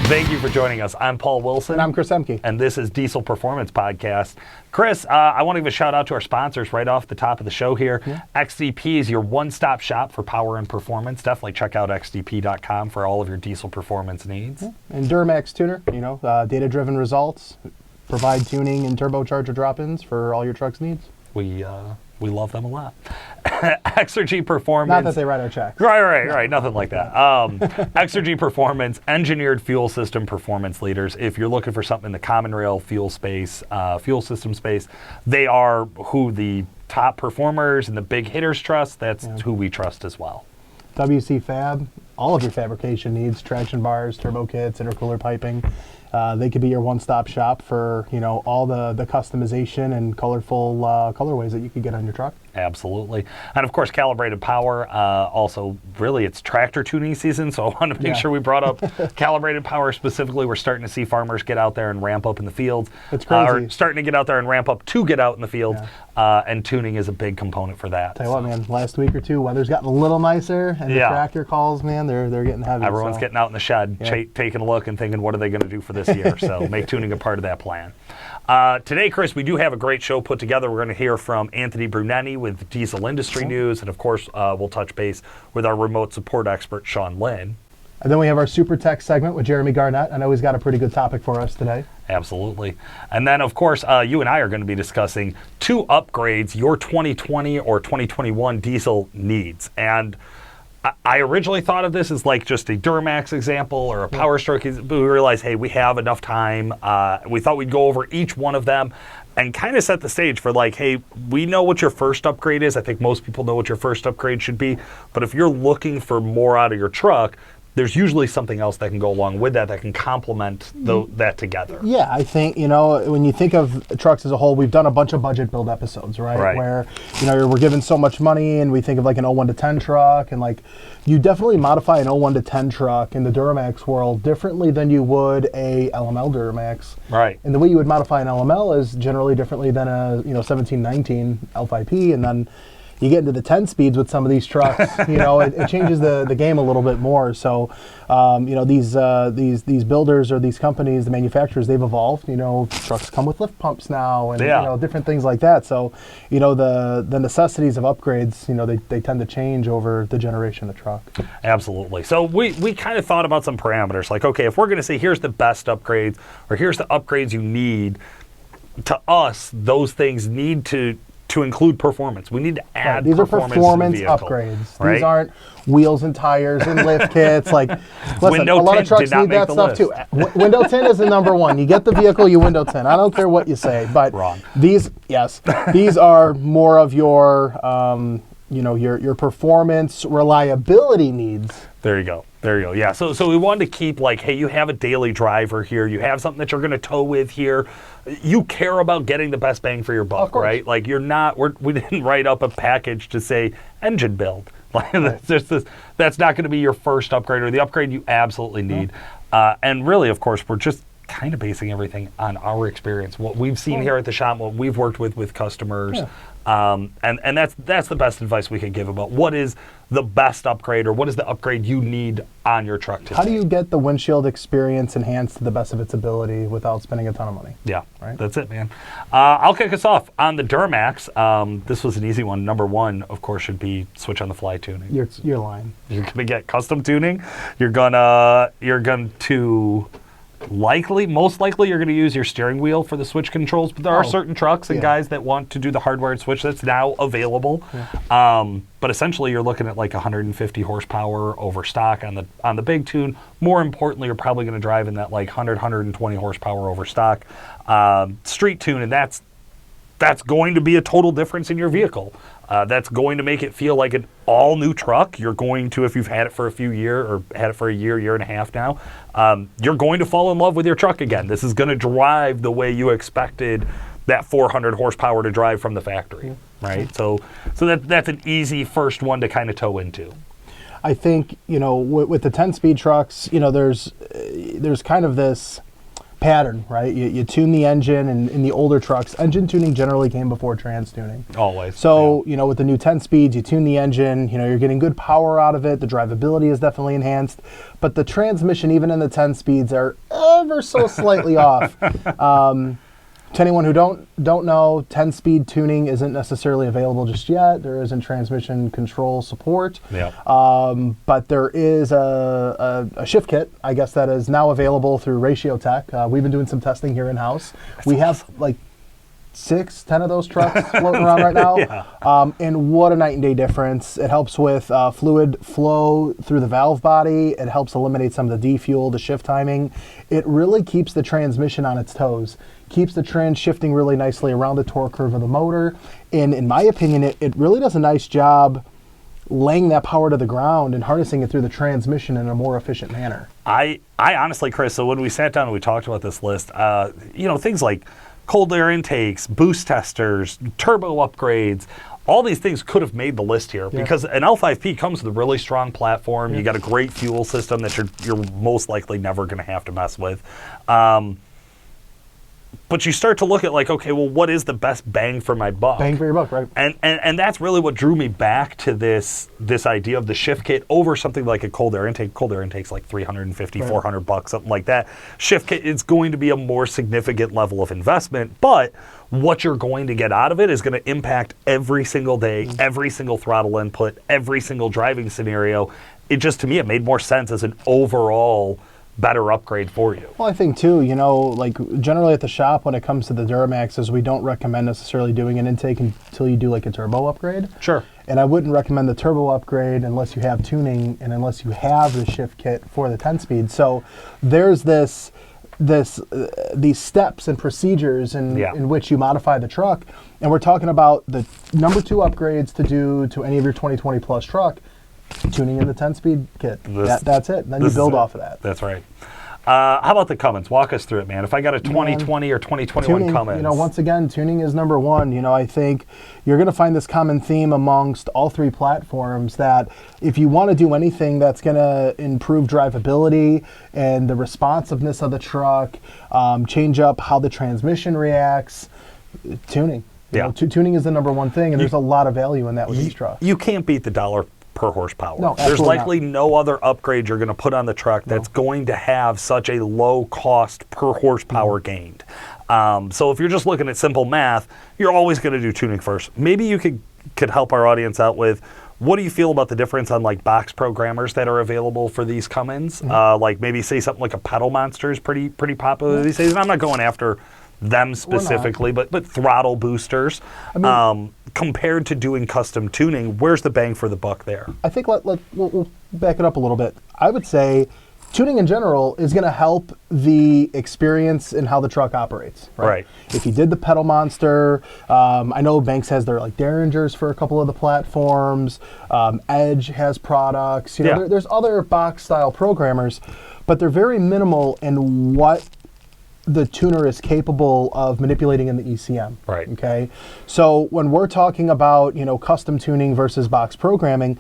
Thank you for joining us. I'm Paul Wilson. And I'm Chris Emke. And this is Diesel Performance Podcast. Chris, I want to give a shout out to our sponsors right off the top of the show here. Yeah. XDP is your one-stop shop for power and performance. Definitely check out xdp.com for all of your diesel performance needs. Yeah. And Duramax Tuner, data-driven results, provide tuning and turbocharger drop-ins for all your truck's needs. We love them a lot. Exergy Performance. Not that they write our checks. Right. Nothing like that. Exergy Performance, engineered fuel system performance leaders. If you're looking for something in the common rail fuel space, fuel system space, they are who the top performers and the big hitters trust. That's who we trust as well. WC Fab, all of your fabrication needs, traction bars, turbo kits, intercooler piping. They could be your one-stop shop for all the customization and colorful colorways that you could get on your truck. Absolutely. And of course, Calibrated Power. Also, really, it's tractor tuning season, so I want to make sure we brought up Calibrated Power specifically. We're starting to see farmers get out there and ramp up in the fields. It's crazy. Or starting to get out there and ramp up to get out in the field, and tuning is a big component for that. Tell you what, man, last week or two, weather's gotten a little nicer, and the tractor calls, man, they're getting heavy. Everyone's getting out in the shed, taking a look and thinking, what are they going to do for this year? So make tuning a part of that plan. Today, Chris, we do have a great show put together. We're going to hear from Anthony Brunetti with Diesel Industry News, and of course, we'll touch base with our remote support expert, Sean Lynn. And then we have our Super Tech segment with Jeremy Garnett. I know he's got a pretty good topic for us today. Absolutely. And then, of course, you and I are going to be discussing 2 upgrades your 2020 or 2021 diesel needs. And I originally thought of this as like just a Duramax example or a Powerstroke, but we realized, hey, we have enough time. We thought we'd go over each one of them and kind of set the stage for like, hey, we know what your first upgrade is. I think most people know what your first upgrade should be. But if you're looking for more out of your truck, there's usually something else that can go along with that can complement that together. Yeah, I think, when you think of trucks as a whole, we've done a bunch of budget build episodes, right? Where, we're given so much money and we think of like an 01 to 10 truck, and like you definitely modify an 01 to 10 truck in the Duramax world differently than you would a LML Duramax. Right. And the way you would modify an LML is generally differently than a 1719 L5P, and then you get into the 10 speeds with some of these trucks, it changes the game a little bit more. So, these builders or these companies, the manufacturers, they've evolved. Trucks come with lift pumps now, and different things like that. So, the necessities of upgrades, they tend to change over the generation of truck. Absolutely. So we kind of thought about some parameters, like, okay, if we're going to say here's the best upgrades or here's the upgrades you need, to us, those things need to include performance. We need to add These are performance upgrades. Right? These aren't wheels and tires and lift kits. Like, listen, window a lot of tint trucks did not need make that the stuff list. too. Window tint is the number one. You get the vehicle, you window tint. I don't care what you say, but Wrong. These are more of your your performance reliability needs. There you go. Yeah. So we wanted to keep like, hey, you have a daily driver here. You have something that you're going to tow with here. You care about getting the best bang for your buck, right? Like we didn't write up a package to say engine build. Like that's not going to be your first upgrade or the upgrade you absolutely need. And really, of course, we're just kind of basing everything on our experience, what we've seen here at the shop, what we've worked with customers. And that's the best advice we could give about what is the best upgrade or what is the upgrade you need on your truck today. How do you get the windshield experience enhanced to the best of its ability without spending a ton of money? Yeah, right. That's it, man. I'll kick us off on the Duramax. This was an easy one. Number one, of course, should be switch on the fly tuning. You're lying. You're gonna get custom tuning. You're going to most likely you're going to use your steering wheel for the switch controls, but there are certain trucks and guys that want to do the hardwired switch that's now available. But essentially you're looking at like 150 horsepower over stock on the big tune. More importantly, you're probably going to drive in that like 120 horsepower over stock street tune, and that's going to be a total difference in your vehicle. That's going to make it feel like an all-new truck. You're going to, if you've had it for a few years or had it for a year and a half now, you're going to fall in love with your truck again. This is going to drive the way you expected that 400 horsepower to drive from the factory, right? So that's an easy first one to kind of toe into. I think, with the 10-speed trucks, there's kind of this pattern, right? You tune the engine, and in the older trucks, engine tuning generally came before trans tuning. Always. So, you know, with the new 10 speeds, you tune the engine, you know, you're getting good power out of it. The drivability is definitely enhanced. But the transmission, even in the 10 speeds, are ever so slightly off. To anyone who don't know, 10-speed tuning isn't necessarily available just yet. There isn't transmission control support. Yeah. But there is a shift kit, I guess, that is now available through Ratio Tech. We've been doing some testing here in-house. We have like 6-10 of those trucks floating around right now. Yeah. And what a night and day difference. It helps with fluid flow through the valve body. It helps eliminate some of the defuel, the shift timing. It really keeps the transmission on its toes. Keeps the trans shifting really nicely around the torque curve of the motor. And in my opinion, it really does a nice job laying that power to the ground and harnessing it through the transmission in a more efficient manner. I honestly, Chris, so when we sat down and we talked about this list, you know, things like cold air intakes, boost testers, turbo upgrades, all these things could have made the list here because an L5P comes with a really strong platform. You got a great fuel system that you're most likely never going to have to mess with. But you start to look at like, okay, well, what is the best bang for my buck? Bang for your buck, right? And that's really what drew me back to this idea of the shift kit over something like a cold air intake. Cold air intake's like $350, $400, something like that. Shift kit is going to be a more significant level of investment, but what you're going to get out of it is going to impact every single day, every single throttle input, every single driving scenario. It just, to me, it made more sense as an overall better upgrade for you. Well, I think too, you know, like generally at the shop when it comes to the Duramaxes, we don't recommend necessarily doing an intake until you do like a turbo upgrade. Sure. And I wouldn't recommend the turbo upgrade unless you have tuning and unless you have the shift kit for the 10-speed. So there's these steps and procedures in which you modify the truck. And we're talking about the number 2 upgrades to do to any of your 2020 plus truck. Tuning in the 10-speed kit. That's it. Then you build off of that. That's right. How about the Cummins? Walk us through it, man. If I got a 2020 or 2021 tuning, Cummins. You know, once again, tuning is number 1. You know, I think you're going to find this common theme amongst all 3 platforms that if you want to do anything that's going to improve drivability and the responsiveness of the truck, change up how the transmission reacts, tuning. You know, tuning is the number 1 thing, and there's a lot of value in that with these trucks. You can't beat the dollar per horsepower. No, there's likely no other upgrade you're going to put on the truck that's going to have such a low cost per horsepower gained. So if you're just looking at simple math, you're always going to do tuning first. Maybe you could help our audience out with, what do you feel about the difference on like box programmers that are available for these Cummins? Like maybe say something like a pedal monster is pretty popular these days. And I'm not going after them specifically, but throttle boosters. I mean, compared to doing custom tuning, where's the bang for the buck there? I think we'll back it up a little bit. I would say tuning in general is going to help the experience in how the truck operates. Right. If you did the pedal monster, I know Banks has their like Derringers for a couple of the platforms. Edge has products. You know, there's other box style programmers, but they're very minimal in what the tuner is capable of manipulating in the ECM. Right. Okay. So when we're talking about, you know, custom tuning versus box programming,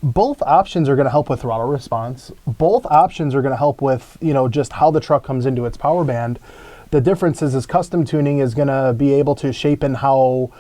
both options are going to help with throttle response. Both options are going to help with, you know, just how the truck comes into its power band. The difference is custom tuning is going to be able to shape in how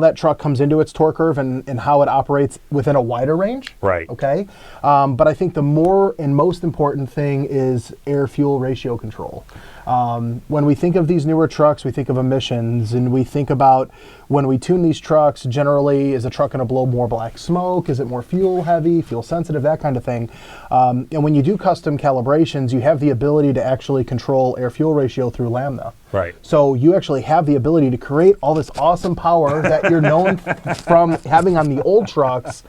that truck comes into its torque curve and how it operates within a wider range. Right. Okay. But I think the more and most important thing is air-fuel ratio control. When we think of these newer trucks, we think of emissions, and we think about when we tune these trucks, generally, is a truck going to blow more black smoke? Is it more fuel heavy, fuel sensitive, that kind of thing? And when you do custom calibrations, you have the ability to actually control air-fuel ratio through Lambda. Right. So you actually have the ability to create all this awesome power that you're known from having on the old trucks,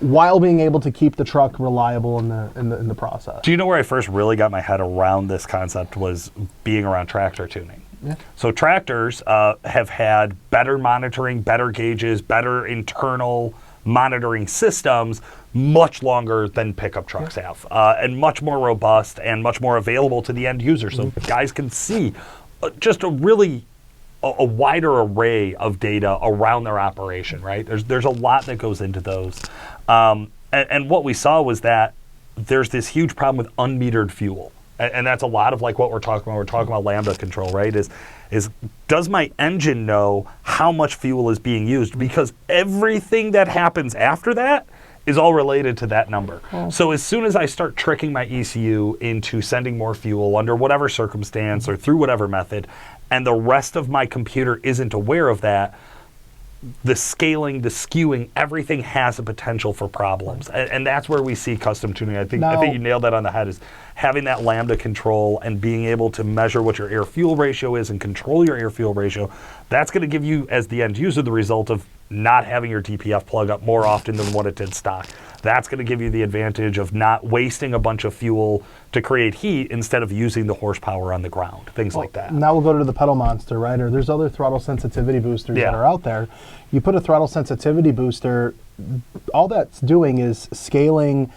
while being able to keep the truck reliable in the process. Do you know where I first really got my head around this concept was being around tractor tuning? Yeah. So tractors have had better monitoring, better gauges, better internal monitoring systems much longer than pickup trucks have, and much more robust and much more available to the end user. So guys can see just a wider array of data around their operation, right? There's a lot that goes into those. And what we saw was that there's this huge problem with unmetered fuel. And that's a lot of like what we're talking about. We're talking about lambda control, right? Is does my engine know how much fuel is being used? Because everything that happens after that is all related to that number. So as soon as I start tricking my ECU into sending more fuel under whatever circumstance or through whatever method, and the rest of my computer isn't aware of that, the scaling, the skewing, everything has a potential for problems. And that's where we see custom tuning. I think you nailed that on the head, is having that lambda control and being able to measure what your air-fuel ratio is and control your air-fuel ratio. That's going to give you, as the end user, the result of not having your DPF plug up more often than what it did stock. That's going to give you the advantage of not wasting a bunch of fuel to create heat instead of using the horsepower on the ground, things like that. Now we'll go to the pedal monster, right? Or there's other throttle sensitivity boosters that are out there. You put a throttle sensitivity booster, all that's doing is scaling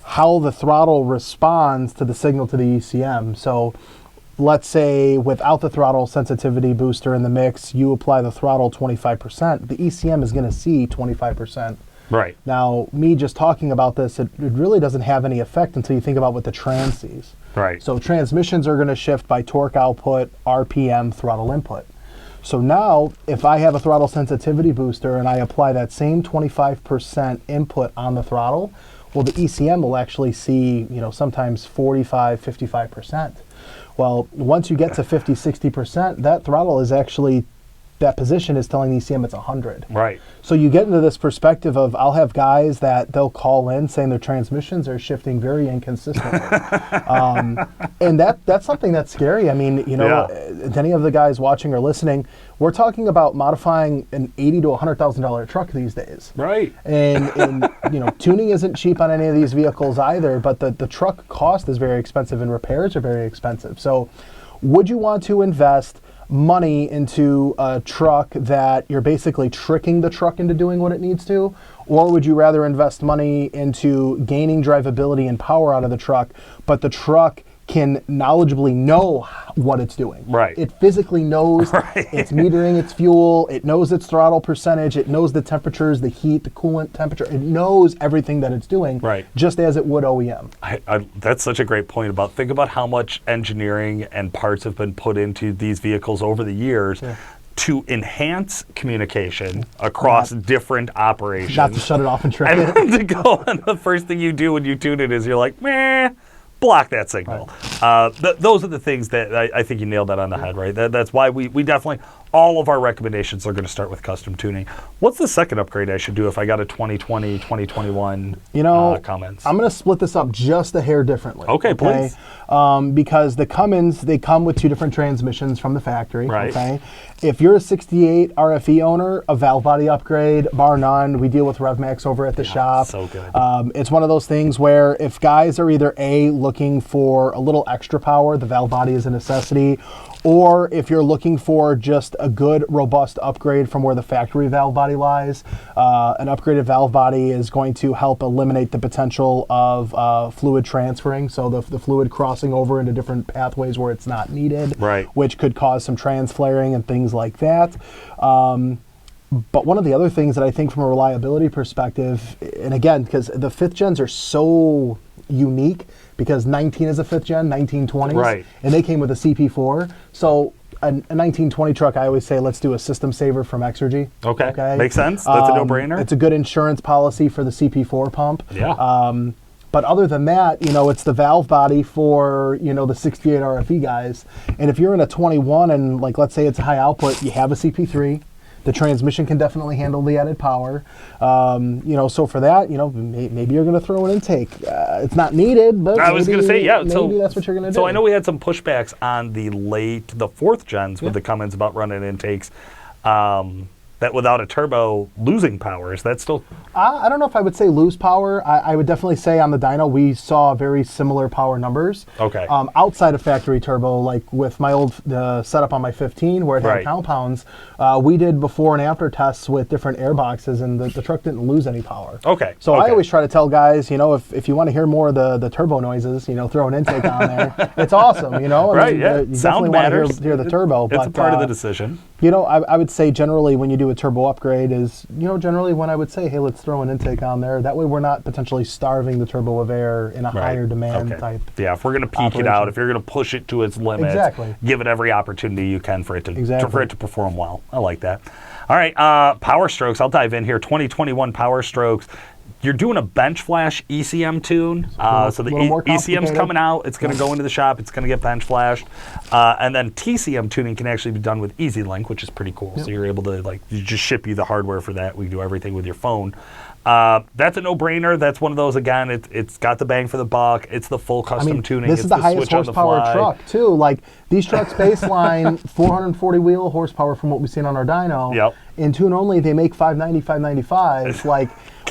how the throttle responds to the signal to the ECM. So let's say without the throttle sensitivity booster in the mix, you apply the throttle 25%, the ECM is going to see 25%. Right. Now, me just talking about this, it really doesn't have any effect until you think about what the trans sees. Right. So transmissions are going to shift by torque output, RPM, throttle input. So now, if I have a throttle sensitivity booster and I apply that same 25% input on the throttle, well, the ECM will actually see, sometimes 45, 55%. Well, once you get to 50, 60%, that throttle is actually, that position is telling the ECM it's 100. Right. So you get into this perspective of, I'll have guys that they'll call in saying their transmissions are shifting very inconsistently. And that's something that's scary. I mean, any of the guys watching or listening, we're talking about modifying an $80,000 to $100,000 truck these days. Right. And tuning isn't cheap on any of these vehicles either, but the truck cost is very expensive and repairs are very expensive. So would you want to invest money into a truck that you're basically tricking the truck into doing what it needs to? Or would you rather invest money into gaining drivability and power out of the truck, but the truck can knowledgeably know what it's doing? Right. It physically knows it's metering its fuel, it knows its throttle percentage, it knows the temperatures, the heat, the coolant temperature, it knows everything that it's doing, just as it would OEM. That's such a great point about, think about how much engineering and parts have been put into these vehicles over the years to enhance communication across different operations. Not to shut it off and trick it. And to go, and the first thing you do when you tune it is you're like, meh, block that signal. Those are the things that I think you nailed that on the head, right? That's why we definitely, all of our recommendations are going to start with custom tuning. What's the second upgrade I should do if I got a 2020, 2021 Cummins? I'm going to split this up just a hair differently. Okay, please. Because the Cummins, they come with two different transmissions from the factory. Right. Okay. If you're a 68 RFE owner, a valve body upgrade, bar none. We deal with RevMax over at the shop. So good. It's one of those things where if guys are either looking for a little extra power, the valve body is a necessity, or if you're looking for just a good, robust upgrade from where the factory valve body lies, an upgraded valve body is going to help eliminate the potential of fluid transferring, so the fluid crossing over into different pathways where it's not needed, which could cause some trans flaring and things like that. But one of the other things that I think from a reliability perspective, and again, because the 5th gens are so unique, because 19 is a 5th gen, 1920s, and they came with a CP4. So a 1920 truck, I always say, let's do a system saver from Exergy. Okay. Makes sense. That's a no-brainer. It's a good insurance policy for the CP4 pump. Yeah. But other than that, it's the valve body for, the 68 RFE guys. And if you're in a 21 and, like, let's say it's a high output, you have a CP3. The transmission can definitely handle the added power. So for that, maybe you're going to throw an intake. It's not needed, but I was going to say, maybe that's what you're going to do. So I know we had some pushbacks on the 4th gens with the Cummins about running intakes. That without a turbo losing power, is that still? I don't know if I would say lose power. I would definitely say on the dyno we saw very similar power numbers. Okay. Outside of factory turbo, like with my old setup on my 15 where it had compounds, we did before and after tests with different air boxes, and the truck didn't lose any power. Okay. So I always try to tell guys, if you want to hear more of the turbo noises, throw an intake on there. It's awesome, Right, You Sound definitely matters. want to hear the turbo. It's a part of the decision. I would say generally when you do a a turbo upgrade is, generally when I would say, hey, let's throw an intake on there. That way we're not potentially starving the turbo of air in a higher demand type. Yeah, if we're going to peak it out, if you're going to push it to its limits, give it every opportunity you can for it to perform well. I like that. All right, Powerstrokes. I'll dive in here. 2021 Powerstrokes. You're doing a bench flash ECM tune. So the ECM's coming out. It's going to go into the shop. It's going to get bench flashed. And then TCM tuning can actually be done with EasyLink, which is pretty cool. So you're able to, just ship you the hardware for that. We do everything with your phone. That's a no-brainer. That's one of those, again, it's got the bang for the buck. It's the full custom tuning. This is the highest horsepower truck, too. These trucks baseline 440 wheel horsepower from what we've seen on our dyno. Yep. In tune only, they make 590, 595.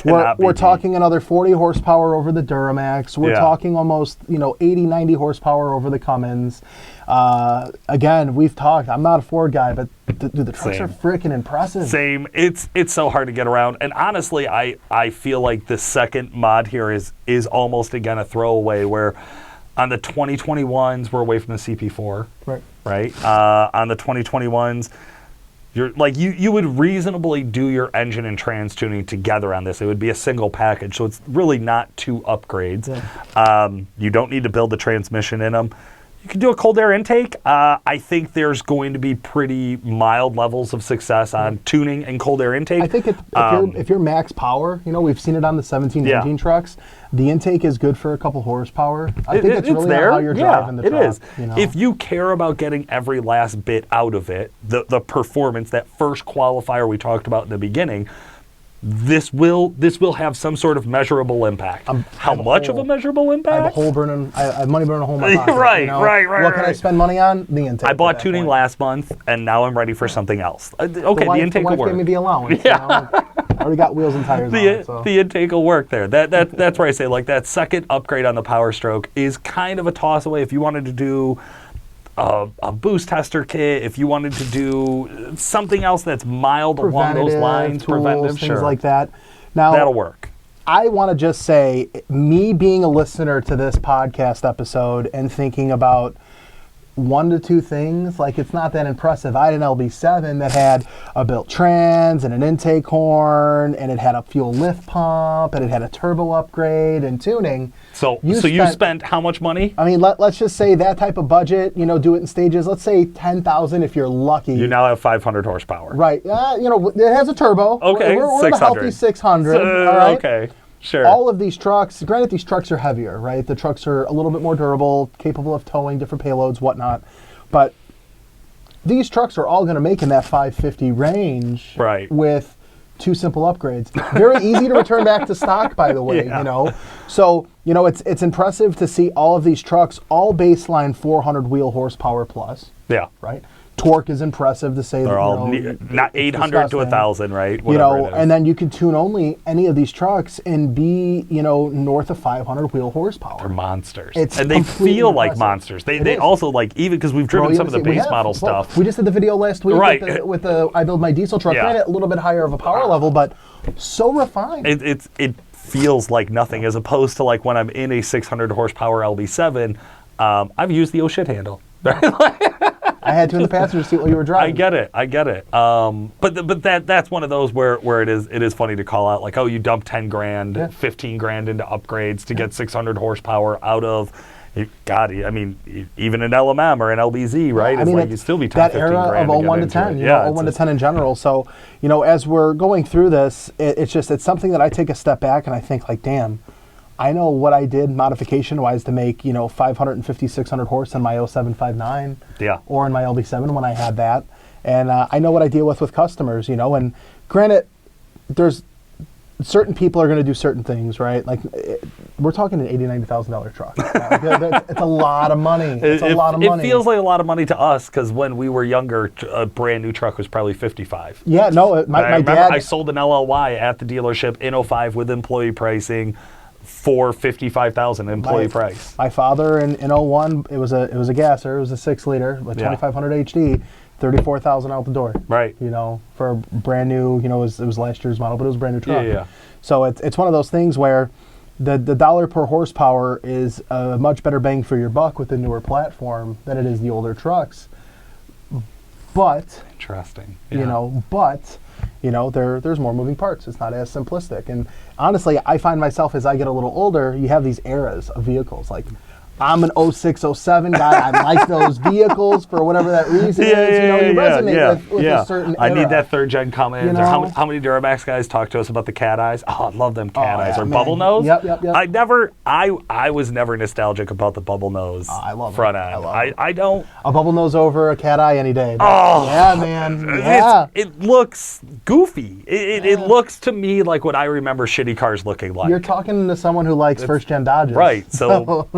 We're talking another 40 horsepower over the Duramax. We're talking almost 80, 90 horsepower over the Cummins. Again, we've talked. I'm not a Ford guy, but the trucks are freaking impressive. Same. It's so hard to get around. And honestly, I feel like the second mod here is almost again a throwaway. Where on the 2021s we're away from the CP4. Right. On the 2021s. You would reasonably do your engine and trans tuning together on this. It would be a single package, so it's really not two upgrades. You don't need to build the transmission in them. You can do a cold air intake. I think there's going to be pretty mild levels of success on tuning and cold air intake. I think if you're max power, we've seen it on the 17-19 trucks, the intake is good for a couple horsepower. I think it's really how you're driving the truck. It is. If you care about getting every last bit out of it, the performance, that first qualifier we talked about in the beginning, this will have some sort of measurable impact. How much of a measurable impact? I have money burning a hole in my pocket. Right. What can I spend money on? The intake. I bought tuning last month, and now I'm ready for something else. Okay, the intake will work. Gave me the allowance. I already got wheels and tires on it. So. The intake will work there. That's where I say that second upgrade on the Powerstroke is kind of a toss away. If you wanted to do a boost tester kit, if you wanted to do something else that's mild along those lines, preventative, things like that. Now that'll work. I want to just say, me being a listener to this podcast episode and thinking about 1 to 2 things, it's not that impressive. I had an LB7 that had a built trans and an intake horn, and it had a fuel lift pump, and it had a turbo upgrade and tuning. So you spent how much money? I mean, let's just say that type of budget, do it in stages. Let's say 10,000 if you're lucky. You now have 500 horsepower. Right. It has a turbo. Okay, we're in a healthy 600. All right. Okay. Sure. All of these trucks, granted these trucks are heavier, right? The trucks are a little bit more durable, capable of towing different payloads, whatnot. But these trucks are all going to make in that 550 range with 2 simple upgrades. Very easy to return back to stock, by the way, So, it's impressive to see all of these trucks all baseline 400 wheel horsepower plus. Yeah. Right? Torque is impressive to say. They're all not 800 to 1,000, right? Whatever and then you can tune only any of these trucks and be, north of 500 wheel horsepower. They're monsters, and they feel like monsters. They also even because we've driven some of the base model stuff. We just did the video last week with the I Build My Diesel truck. Granted, a little bit higher of a power level, but so refined. It feels like nothing, as opposed to when I'm in a 600 horsepower LB7. I've used the oh shit handle. I had to in the passenger seat while you were driving. I get it. But that's one of those where it is funny to call out, you dump 10 grand, 15 grand into upgrades to get 600 horsepower out of. God, I mean, even an LMM or an LBZ, right? I mean, you'd still be 10, 15 grand. That era of 01 to 10, 01 to 10 in general. So, as we're going through this, it's something that I take a step back and I think, damn, I know what I did modification-wise to make, 550, 600 horse in my 0759 or in my LB7 when I had that. And I know what I deal with customers, and granted, there's certain people are going to do certain things, right? We're talking an $80,000, $90,000 truck. It's a lot of money. It's a lot of money. It feels like a lot of money to us because when we were younger, a brand new truck was probably $55,000. Yeah, no, my dad. I sold an LLY at the dealership in 05 with employee pricing for $55,000 employee price. My father in 01, it was a gasser. It was a 6-liter with 2500 HD. 34,000 out the door. Right. For a brand new, it was last year's model, but it was a brand new truck. Yeah. So it's one of those things where the dollar per horsepower is a much better bang for your buck with the newer platform than it is the older trucks. But interesting. You know, but there's more moving parts. It's not as simplistic. And honestly, I find myself as I get a little older, you have these eras of vehicles. Like, I'm an 06, 07 guy. I like those vehicles for whatever that reason is. You resonate with a certain era. I need that third gen Cummins. You know? Or how many Duramax guys talk to us about the cat eyes? Oh, I love them cat eyes. Or bubble nose. Yep. I was never nostalgic about the bubble nose I love front it. end. I don't. A bubble nose over a cat eye any day. Oh, yeah, man. Yeah. It looks goofy. It looks to me like what I remember shitty cars looking like. You're talking to someone who likes first gen Dodges. Right. So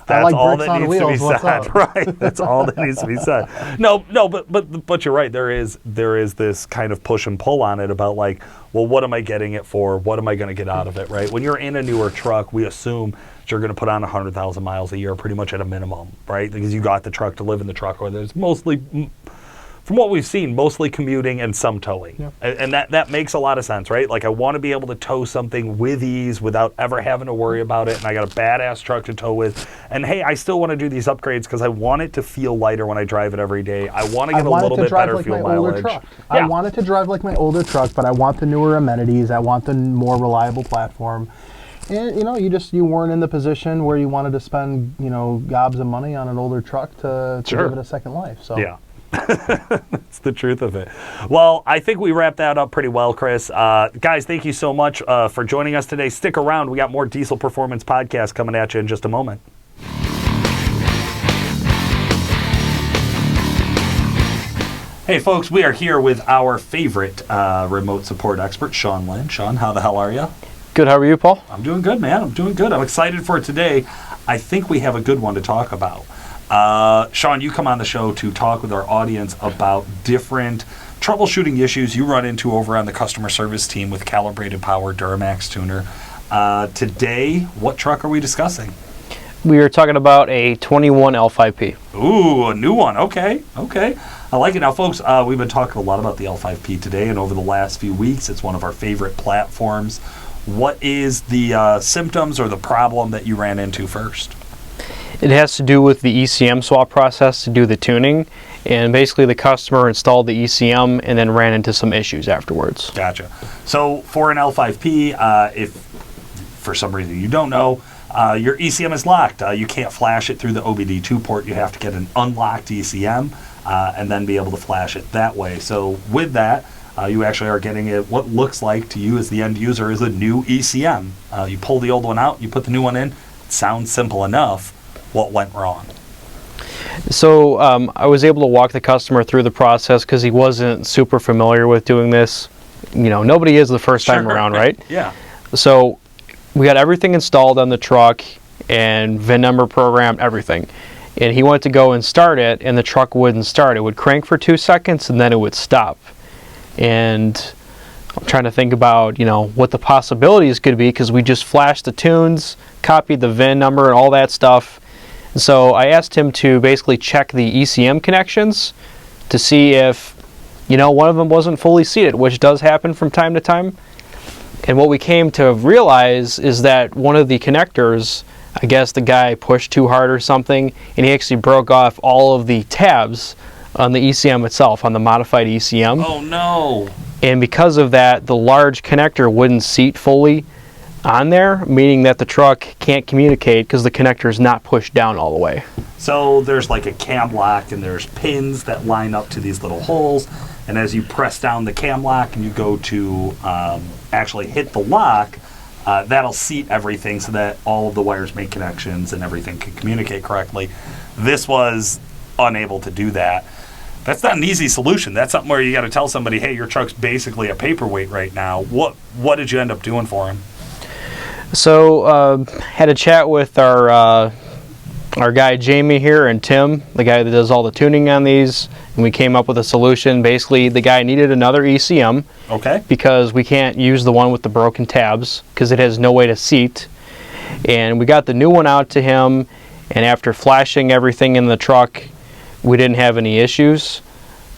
that's like all bricks that on needs wheels. to be said. Right. That's all that needs to be said. No, but you're right. There is this kind of push and pull on it about like, well, what am I getting it for? What am I going to get out of it? Right. When you're in a newer truck, we assume that you're going to put on 100,000 miles a year, pretty much at a minimum, right? Because you got the truck to live in the truck, or there's mostly, from what we've seen, mostly commuting and some towing. Yeah. And that makes a lot of sense, right? Like, I want to be able to tow something with ease without ever having to worry about it, and I got a badass truck to tow with. And hey, I still want to do these upgrades because I want it to feel lighter when I drive it every day. I want to get a little bit better fuel mileage. Yeah. I want it to drive like my older truck, but I want the newer amenities. I want the more reliable platform. And you weren't in the position where you wanted to spend gobs of money on an older truck to give it a second life. So yeah. That's the truth of it. Well, I think we wrapped that up pretty well, Chris. Guys, thank you so much for joining us today. Stick around. We got more Diesel Performance Podcasts coming at you in just a moment. Hey, folks, we are here with our favorite remote support expert, Sean Lynn. Sean, how the hell are you? Good. How are you, Paul? I'm doing good, man. I'm doing good. I'm excited for today. I think we have a good one to talk about. Sean, you come on the show to talk with our audience about different troubleshooting issues you run into over on the customer service team with Calibrated Power Duramax Tuner. Today, what truck are we discussing? We are talking about a 21 L5P. Ooh, a new one. Okay. I like it. Now, folks, we've been talking a lot about the L5P today, and over the last few weeks, it's one of our favorite platforms. What is the symptoms or the problem that you ran into first? It has to do with the ECM swap process to do the tuning, and basically the customer installed the ECM and then ran into some issues afterwards. Gotcha. So for an L5P, if for some reason you don't know, your ECM is locked. You can't flash it through the OBD2 port. You have to get an unlocked ECM and then be able to flash it that way. So with that, you actually are getting what looks like to you as the end user is a new ECM. You pull the old one out, you put the new one in. It sounds simple enough. What went wrong? So I was able to walk the customer through the process because he wasn't super familiar with doing this. Nobody is the first time around, right? Yeah. So we got everything installed on the truck and VIN number programmed, everything. And he went to go and start it, and the truck wouldn't start. It would crank for 2 seconds, and then it would stop. And I'm trying to think about, what the possibilities could be, because we just flashed the tunes, copied the VIN number and all that stuff. And so I asked him to basically check the ECM connections to see if, one of them wasn't fully seated, which does happen from time to time. And what we came to realize is that one of the connectors, I guess the guy pushed too hard or something, and he actually broke off all of the tabs on the ECM itself, on the modified ECM. Oh, no. And because of that, the large connector wouldn't seat fully on there, meaning that the truck can't communicate because the connector is not pushed down all the way. So there's like a cam lock, and there's pins that line up to these little holes. And as you press down the cam lock and you go to actually hit the lock, that'll seat everything so that all of the wires make connections and everything can communicate correctly. This was unable to do that. That's not an easy solution. That's something where you got to tell somebody, hey, your truck's basically a paperweight right now. What did you end up doing for him? So had a chat with our guy Jamie here and Tim, the guy that does all the tuning on these, and we came up with a solution. Basically, the guy needed another ECM. Okay. Because we can't use the one with the broken tabs because it has no way to seat. And we got the new one out to him, and after flashing everything in the truck, we didn't have any issues.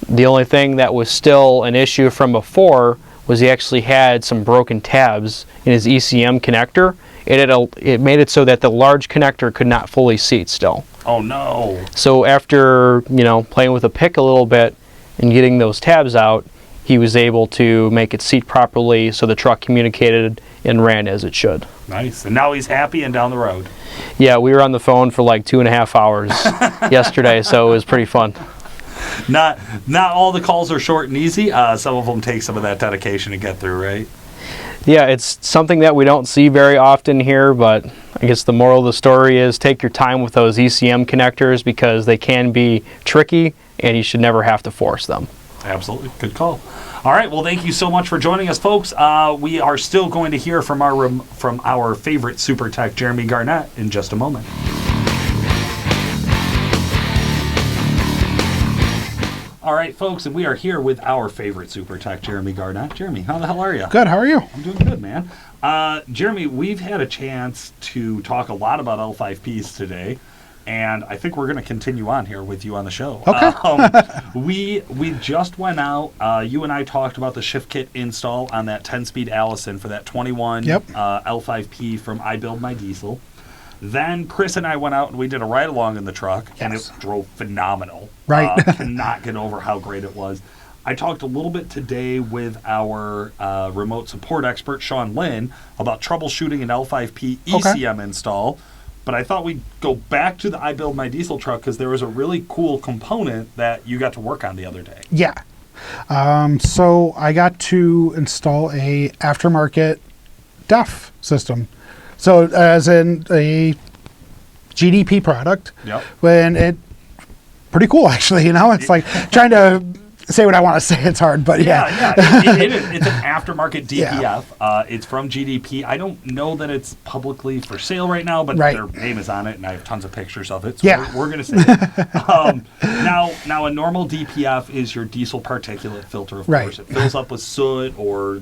The only thing that was still an issue from before was he actually had some broken tabs in his ECM connector. It made it so that the large connector could not fully seat still. Oh no. So after, playing with a pick a little bit, and getting those tabs out, he was able to make it seat properly so the truck communicated and ran as it should. Nice. And now he's happy and down the road. Yeah, we were on the phone for like 2.5 hours yesterday, so it was pretty fun. Not all the calls are short and easy. Some of them take some of that dedication to get through, right? Yeah, it's something that we don't see very often here, but I guess the moral of the story is take your time with those ECM connectors because they can be tricky and you should never have to force them. Absolutely. Good call. All right. Well, thank you so much for joining us, folks. We are still going to hear from our favorite super tech, Jeremy Garnett, in just a moment. All right, folks, and we are here with our favorite super tech, Jeremy Garnett. Jeremy, how the hell are you? Good. How are you? I'm doing good, man. Jeremy, we've had a chance to talk a lot about L5Ps today, and I think we're going to continue on here with you on the show. Okay. We just went out. You and I talked about the shift kit install on that 10-speed Allison for that 21 L5P from I Build My Diesel. Then Chris and I went out and we did a ride-along in the truck, and it drove phenomenal. Right. Cannot get over how great it was. I talked a little bit today with our remote support expert, Sean Lynn, about troubleshooting an L5P ECM install, but I thought we'd go back to the I Build My Diesel truck because there was a really cool component that you got to work on the other day. Yeah. So I got to install a aftermarket DEF system. So as in a GDP product. Yep. When it pretty cool actually, you know, it's like trying to say what I want to say, it's hard, but yeah. It is. It's an aftermarket DPF. Yeah. It's from GDP. I don't know that it's publicly for sale right now, but Right. their name is on it, and I have tons of pictures of it. So Yeah. we're going to say it. Now, a normal DPF is your diesel particulate filter, of Right. course. It fills up with soot or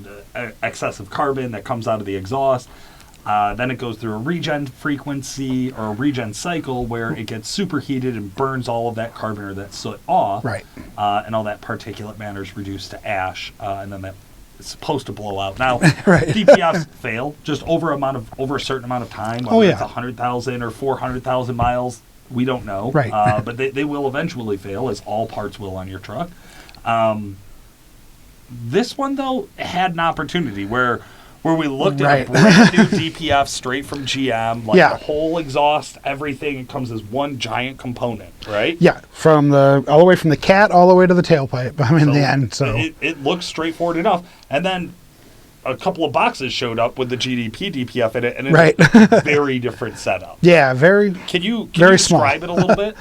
excessive carbon that comes out of the exhaust. Then it goes through a regen frequency or a regen cycle where it gets superheated and burns all of that carbon or that soot off. Right. And all that particulate matter is reduced to ash, and then that is supposed to blow out. Now, Right. DPFs fail just over a certain amount of time. Whether Oh, yeah. it's 100,000 or 400,000 miles, we don't know. Right. But they will eventually fail, as all parts will on your truck. This one, though, had an opportunity where we looked at Right. a brand new DPF straight from GM, like Yeah. the whole exhaust, everything. It comes as one giant component, right? Yeah, from all the way from the cat all the way to the tailpipe. I'm in the end, so It looks straightforward enough. And then a couple of boxes showed up with the GDP DPF in it, and it's Right. a very different setup. yeah, very. Can you Very small. describe it a little bit?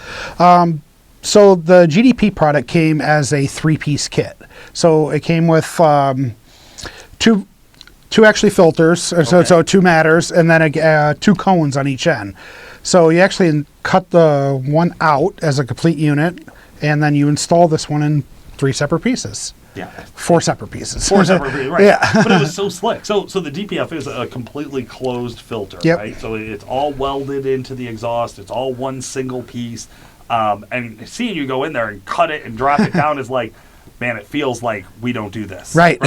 So the GDP product came as a 3-piece kit. So it came with two actually filters, so 2 matters, and then 2 cones on each end. So you actually cut the one out as a complete unit, and then you install this one in 3 separate pieces. Yeah. 4 separate pieces. 4 separate pieces, right. Yeah. But it was so slick. So the DPF is a completely closed filter, Yep. right? So it's all welded into the exhaust. It's all one single piece. And seeing you go in there and cut it and drop it down is like, man, it feels like we don't do this. Right.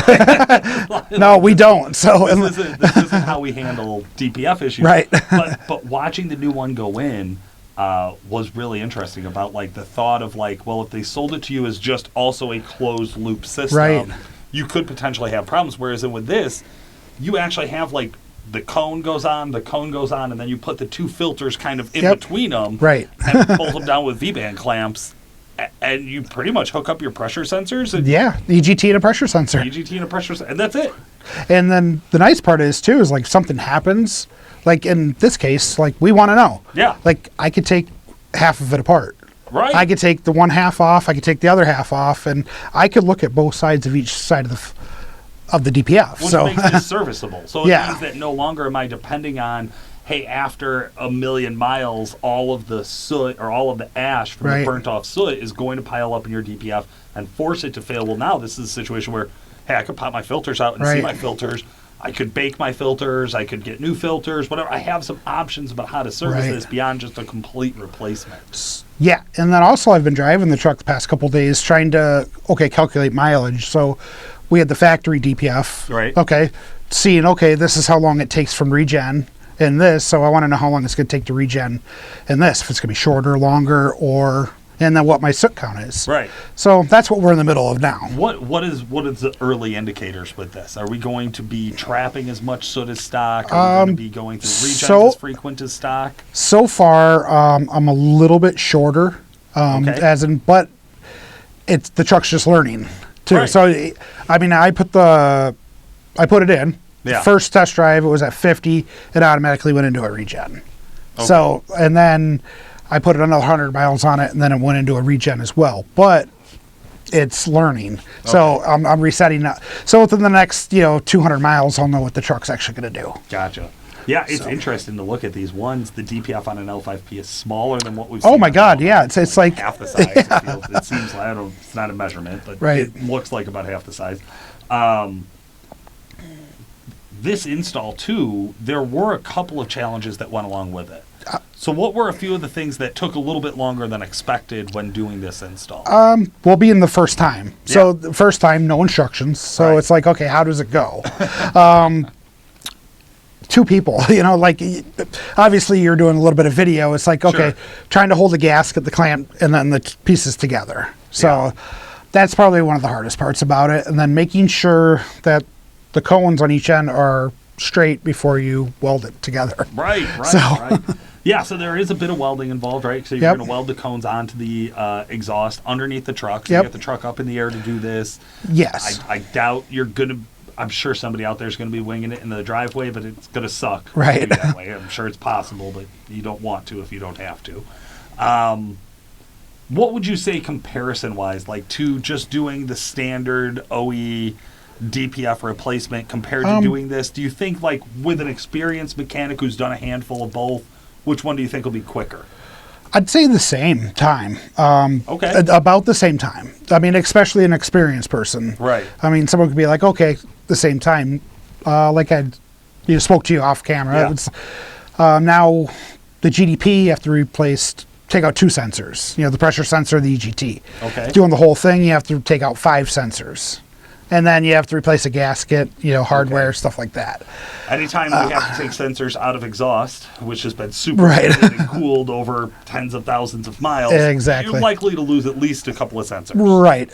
No, we don't. So This isn't how we handle DPF issues. Right. But watching the new one go in was really interesting about like the thought of like, well, if they sold it to you as just also a closed loop system, Right. you could potentially have problems. Whereas with this, you actually have like the cone goes on, and then you put the 2 filters kind of in Yep. between them, Right. and pull them down with V-band clamps, and you pretty much hook up your pressure sensors and yeah, EGT and a pressure sensor. EGT and a pressure, and that's it. And then the nice part is too is like something happens, like in this case, like we want to know. Yeah. Like I could take half of it apart. Right. I could take the one half off. I could take the other half off, and I could look at both sides of each side of the DPF. Which so makes it serviceable. So it Yeah. means that no longer am I depending on, hey, after 1,000,000 miles, all of the soot or all of the ash from the Right. burnt off soot is going to pile up in your DPF and force it to fail. Well, now this is a situation where, hey, I could pop my filters out and see Right. my filters. I could bake my filters. I could get new filters, whatever. I have some options about how to service Right. this beyond just a complete replacement. yeah, and then also I've been driving the truck the past couple days trying to calculate mileage. So we had the factory DPF. Right. Okay, seeing this is how long it takes from regen in this. So I want to know how long it's going to take to regen in this. If it's going to be shorter, longer, or and then what my soot count is. Right. So that's what we're in the middle of now. What is the early indicators with this? Are we going to be trapping as much soot as stock? Are we going to be going through regens as frequent as stock? So far, I'm a little bit shorter, but it's the truck's just learning too. Right. So I mean, I put it in. Yeah. First test drive, it was at 50. It automatically went into a regen. Okay. So, and then I put another 100 miles on it, and then it went into a regen as well. But it's learning. Okay. So I'm resetting that. So within the next 200 miles, I'll know what the truck's actually going to do. Gotcha. Yeah, it's interesting to look at these ones. The DPF on an L5P is smaller than what we've seen. Oh my God, yeah, it's like half the size. Yeah. It seems like, it's not a measurement, but it looks like about half the size. This install too, there were a couple of challenges that went along with it. So what were a few of the things that took a little bit longer than expected when doing this install? Well, being the first time. So the first time, no instructions. So it's like, okay, how does it go? Two people, like obviously you're doing a little bit of video. It's like, okay, trying to hold the gasket, the clamp, and then the pieces together. So that's probably one of the hardest parts about it. And then making sure that the cones on each end are straight before you weld it together. Right. Yeah, so there is a bit of welding involved, right? So you're going to weld the cones onto the exhaust underneath the truck. So you get the truck up in the air to do this. Yes. I doubt you're going to... I'm sure somebody out there is going to be winging it in the driveway, but it's going to suck. Right. That way. I'm sure it's possible, but you don't want to if you don't have to. What would you say comparison-wise, like to just doing the standard OE DPF replacement compared to doing this? Do you think, like, with an experienced mechanic who's done a handful of both, which one do you think will be quicker? I'd say the same time. About the same time. I mean, especially an experienced person. Right. I mean, someone could be like, okay, the same time. Like I spoke to you off camera. Yeah. It's, now, the GDP, you have to take out 2 sensors. The pressure sensor, the EGT. Okay. Doing the whole thing, you have to take out 5 sensors. And then you have to replace a gasket, hardware, stuff like that. Anytime we have to take sensors out of exhaust, which has been super and cooled over tens of thousands of miles, you're likely to lose at least a couple of sensors. Right,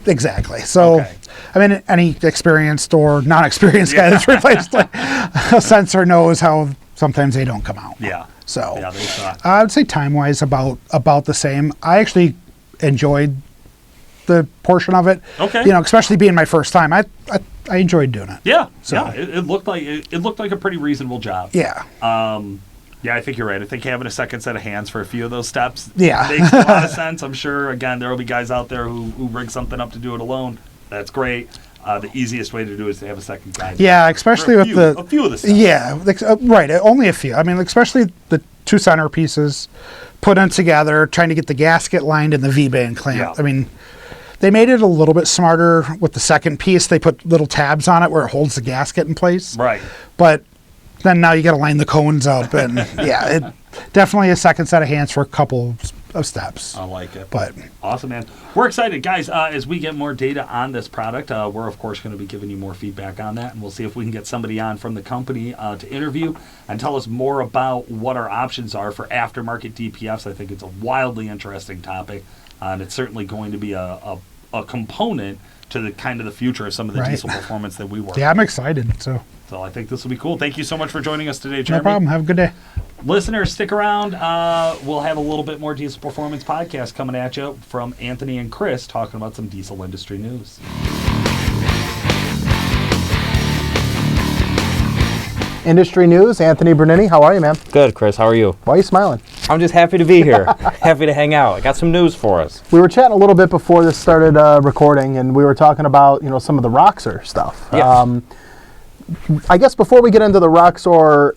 exactly. So, I mean, any experienced or non-experienced guy that's replaced a sensor knows how sometimes they don't come out. Yeah. So, they suck. I would say time-wise about the same. I actually enjoyed the portion of it, especially being my first time. I enjoyed doing it. Yeah, so it looked like a pretty reasonable job. Yeah. I think you're right. I think having a second set of hands for a few of those steps makes a lot of sense. I'm sure, again, there will be guys out there who rig something up to do it alone. That's great. The easiest way to do it is to have a second guy. Yeah, especially with a few of the steps. Yeah, right. Only a few. I mean, especially the 2 center pieces put in together, trying to get the gasket lined in the V-band clamp. Yeah. I mean, they made it a little bit smarter with the second piece. They put little tabs on it where it holds the gasket in place. Right. But then now you got to line the cones up, and it definitely a second set of hands for a couple of steps. I like it. But awesome, man. We're excited, guys. As we get more data on this product, we're of course going to be giving you more feedback on that, and we'll see if we can get somebody on from the company to interview and tell us more about what our options are for aftermarket DPFs. I think it's a wildly interesting topic, and it's certainly going to be a component to the kind of the future of some of the diesel performance that we work. Yeah, I'm excited. So I think this will be cool. Thank you so much for joining us today, Jeremy. No problem. Have a good day. Listeners, stick around. We'll have a little bit more Diesel Performance podcast coming at you from Anthony and Chris talking about some diesel industry news. Industry news, Anthony Bernini. How are you, man? Good, Chris. How are you? Why are you smiling? I'm just happy to be here. Happy to hang out. I got some news for us. We were chatting a little bit before this started recording, and we were talking about some of the Roxor stuff. Yeah. I guess before we get into the Roxor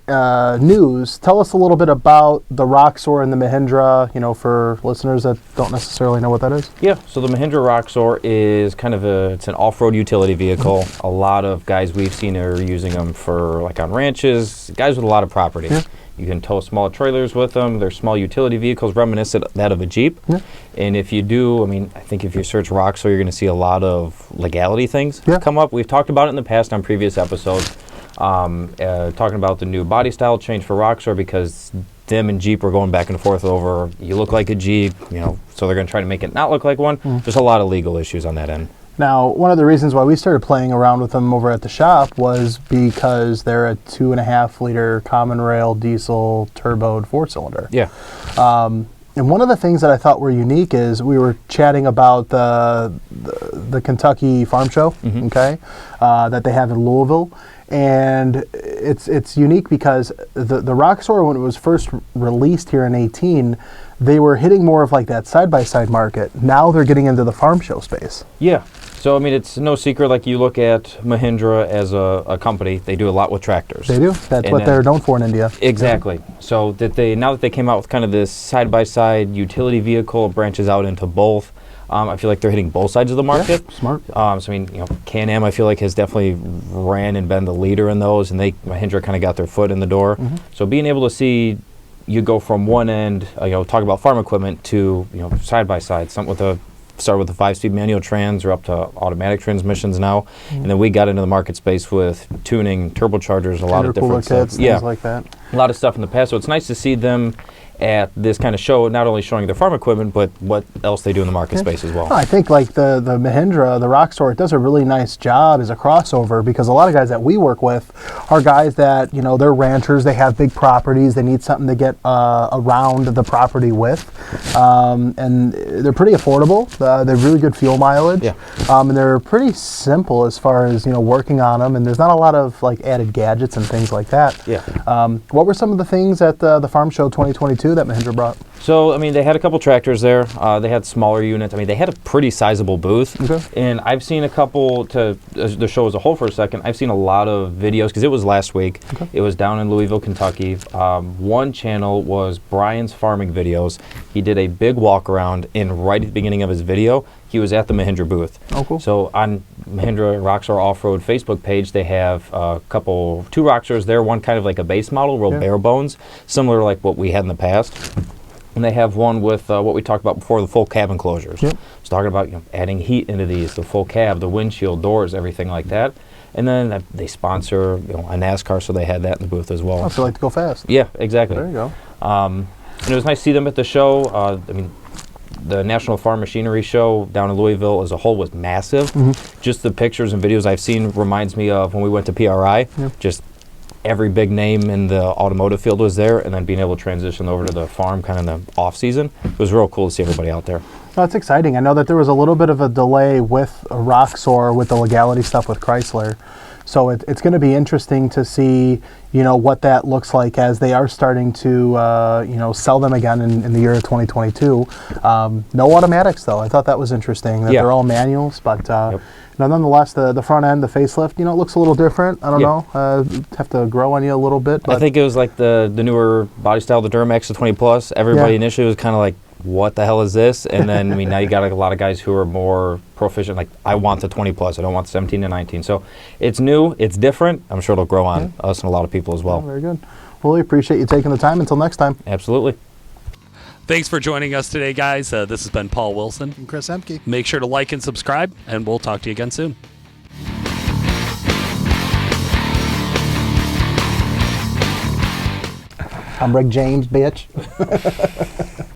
news, tell us a little bit about the Roxor and the Mahindra, for listeners that don't necessarily know what that is. Yeah, so the Mahindra Roxor is kind of it's an off-road utility vehicle. A lot of guys we've seen are using them for, like, on ranches, guys with a lot of property. Yeah. You can tow small trailers with them. They're small utility vehicles reminiscent of that of a Jeep. Yeah. And if you do, I think if you search Roxor, you're going to see a lot of legality things come up. We've talked about it in the past on previous episodes, talking about the new body style change for Roxor because them and Jeep were going back and forth over, you look like a Jeep, you know, so they're going to try to make it not look like one. There's a lot of legal issues on that end. Now, one of the reasons why we started playing around with them over at the shop was because they're a 2.5 liter common rail diesel turboed 4-cylinder. Yeah. And one of the things that I thought were unique is we were chatting about the Kentucky Farm Show, okay, that they have in Louisville. And it's unique because the Roxor, when it was first released here in 18, they were hitting more of like that side-by-side market. Now they're getting into the farm show space. Yeah. So, I mean, it's no secret, like you look at Mahindra as a company, they do a lot with tractors. They do. That's what they're known for in India. Exactly. Yeah. So now that they came out with kind of this side-by-side utility vehicle, branches out into both. I feel like they're hitting both sides of the market. Yeah, smart. So, I mean, you know, Can-Am, I feel like, has definitely ran and been the leader in those, and Mahindra kind of got their foot in the door. So being able to see you go from one end, you know, talk about farm equipment to, you know, side-by-side, something with start with the 5-speed manual trans or up to automatic transmissions now. And then we got into the market space with tuning, turbochargers, a lot of different stuff. Things like that. A lot of stuff in the past. So it's nice to see them at this kind of show, not only showing their farm equipment, but what else they do in the market space as well. I think like the Mahindra, the Roxor, it does a really nice job as a crossover because a lot of guys that we work with are guys that, you know, they're ranchers, they have big properties, they need something to get around the property with, and they're pretty affordable. They're really good fuel mileage, and they're pretty simple as far as, you know, working on them, and there's not a lot of like added gadgets and things like that. What were some of the things at the Farm Show 2022 that Mahindra brought? So, I mean, they had a couple tractors there. They had smaller units. I mean, they had a pretty sizable booth. And I've seen a couple, to the show as a whole for a second, I've seen a lot of videos, because it was last week. It was down in Louisville, Kentucky. One channel was Brian's Farming Videos. He did a big walk around, and right at the beginning of his video, he was at the Mahindra booth. Oh, cool. So on Mahindra Roxor Off-Road Facebook page, they have two Roxors there, one kind of like a base model, real bare bones, similar to like what we had in the past. And they have one with what we talked about before, the full cab enclosures. So talking about, you know, adding heat into these, the full cab, the windshield, doors, everything like that. And then they sponsor, you know, a NASCAR, so they had that in the booth as well. Oh, so they like to go fast. Yeah, exactly. There you go. And it was nice to see them at the show. I mean, the National Farm Machinery Show down in Louisville as a whole was massive. Just the pictures and videos I've seen reminds me of when we went to PRI. Just every big name in the automotive field was there, and then being able to transition over to the farm kind of in the off season. It was real cool to see everybody out there. That's exciting. I know that there was a little bit of a delay with Roxor with the legality stuff with Chrysler. So it's going to be interesting to see, you know, what that looks like as they are starting to, you know, sell them again in the year of 2022. No automatics, though. I thought that was interesting, that they're all manuals. But nonetheless, the front end, the facelift, you know, it looks a little different. I don't know. Have to grow on you a little bit. But I think it was like the newer body style, the Duramax, the 20 Plus. Everybody initially was kind of like, what the hell is this? And then, I mean, now you got like a lot of guys who are more proficient, like, I want the 20 Plus, I don't want the 17 to 19. So it's new, it's different. I'm sure it'll grow on us and a lot of people as well. Very good. Well, we appreciate you taking the time. Until next time. Absolutely. Thanks for joining us today, guys. This has been Paul Wilson. And Chris Emke. Make sure to like and subscribe, and we'll talk to you again soon. I'm Rick James, bitch.